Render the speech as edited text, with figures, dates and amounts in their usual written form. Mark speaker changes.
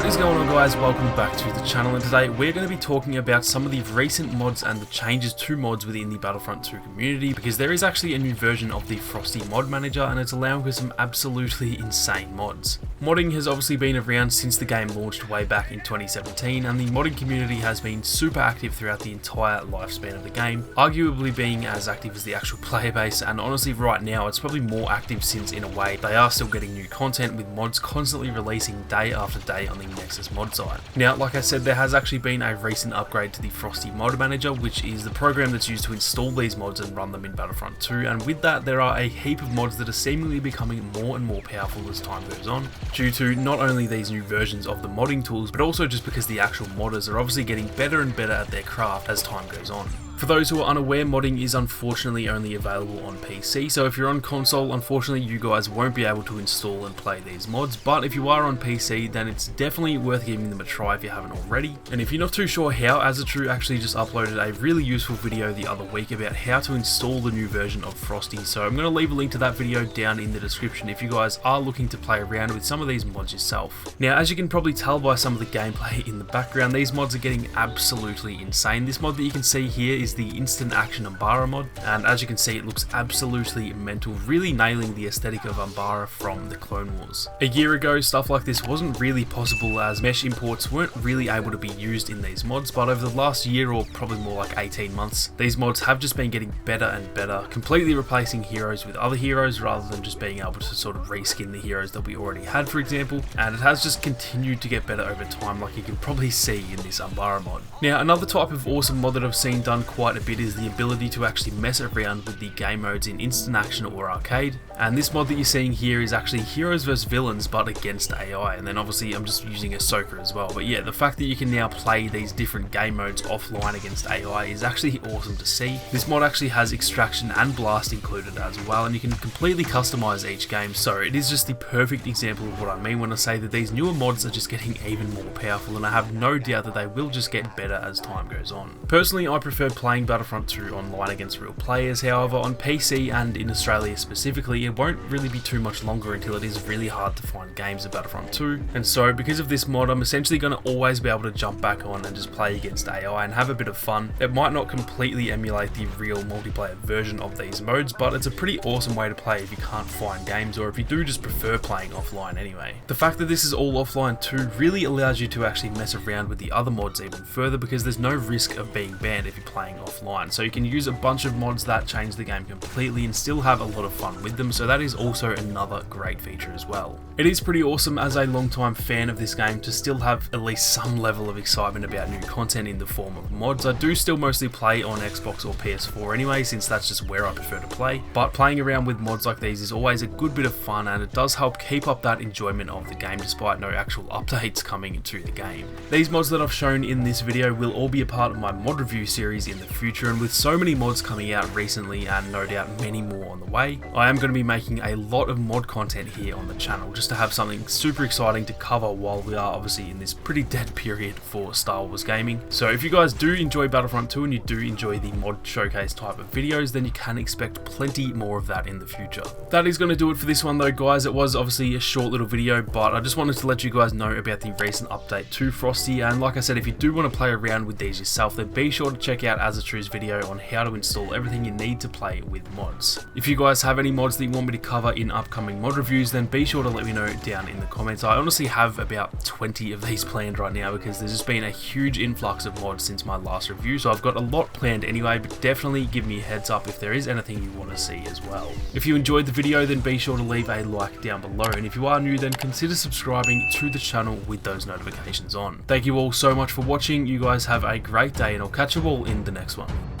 Speaker 1: What is going on, guys? Welcome back to the channel, and today we're going to be talking about some of the recent mods and the changes to mods within the Battlefront 2 community, because there is actually a new version of the Frosty Mod Manager and it's allowing for some absolutely insane mods. Modding has obviously been around since the game launched way back in 2017, and the modding community has been super active throughout the entire lifespan of the game, arguably being as active as the actual player base, and honestly right now it's probably more active since in a way they are still getting new content with mods constantly releasing day after day on the Nexus mod site. Now, like I said, there has actually been a recent upgrade to the Frosty Mod Manager, which is the program that's used to install these mods and run them in Battlefront 2, and with that there are a heap of mods that are seemingly becoming more and more powerful as time goes on, due to not only these new versions of the modding tools, but also just because the actual modders are obviously getting better and better at their craft as time goes on. For those who are unaware, modding is unfortunately only available on PC, so if you're on console, unfortunately you guys won't be able to install and play these mods, but if you are on PC, then it's definitely worth giving them a try if you haven't already. And if you're not too sure how, Azatru actually just uploaded a really useful video the other week about how to install the new version of Frosty, so I'm going to leave a link to that video down in the description if you guys are looking to play around with some of these mods yourself. Now, as you can probably tell by some of the gameplay in the background, these mods are getting absolutely insane. This mod that you can see here is the Instant Action Umbara mod, and as you can see it looks absolutely mental, really nailing the aesthetic of Umbara from the Clone Wars. A year ago, stuff like this wasn't really possible as mesh imports weren't really able to be used in these mods, but over the last year, or probably more like 18 months, these mods have just been getting better and better, completely replacing heroes with other heroes rather than just being able to sort of reskin the heroes that we already had, for example, and it has just continued to get better over time, like you can probably see in this Umbara mod. Now, another type of awesome mod that I've seen done quite a bit is the ability to actually mess around with the game modes in Instant Action or Arcade, and this mod that you're seeing here is actually heroes versus villains but against AI, and then obviously I'm just using Ahsoka as well, but yeah, the fact that you can now play these different game modes offline against AI is actually awesome to see. This mod actually has extraction and blast included as well, and you can completely customize each game, so it is just the perfect example of what I mean when I say that these newer mods are just getting even more powerful, and I have no doubt that they will just get better as time goes on. Personally, I prefer playing Battlefront 2 online against real players, however on PC and in Australia specifically, it won't really be too much longer until it is really hard to find games of Battlefront 2, and so because of this mod I'm essentially going to always be able to jump back on and just play against AI and have a bit of fun. It might not completely emulate the real multiplayer version of these modes, but it's a pretty awesome way to play if you can't find games, or if you do just prefer playing offline anyway. The fact that this is all offline too really allows you to actually mess around with the other mods even further, because there's no risk of being banned if you're playing offline, so you can use a bunch of mods that change the game completely and still have a lot of fun with them, so that is also another great feature as well. It is pretty awesome as a long-time fan of this game to still have at least some level of excitement about new content in the form of mods. I do still mostly play on Xbox or PS4 anyway, since that's just where I prefer to play, but playing around with mods like these is always a good bit of fun, and it does help keep up that enjoyment of the game despite no actual updates coming into the game. These mods that I've shown in this video will all be a part of my mod review series in the future, and with so many mods coming out recently and no doubt many more on the way, I am going to be making a lot of mod content here on the channel just to have something super exciting to cover while we are obviously in this pretty dead period for Star Wars gaming. So if you guys do enjoy Battlefront 2 and you do enjoy the mod showcase type of videos, then you can expect plenty more of that in the future. That is going to do it for this one though, guys. It was obviously a short little video, but I just wanted to let you guys know about the recent update to Frosty, and like I said, if you do want to play around with these yourself, then be sure to check out Azatru's video on how to install everything you need to play with mods. If you guys have any mods that you want me to cover in upcoming mod reviews, then be sure to let me know down in the comments. I honestly have about 20 of these planned right now because there's just been a huge influx of mods since my last review, so I've got a lot planned anyway, but definitely give me a heads up if there is anything you want to see as well. If you enjoyed the video, then be sure to leave a like down below, and if you are new, then consider subscribing to the channel with those notifications on. Thank you all so much for watching. You guys have a great day, and I'll catch you all in the next one.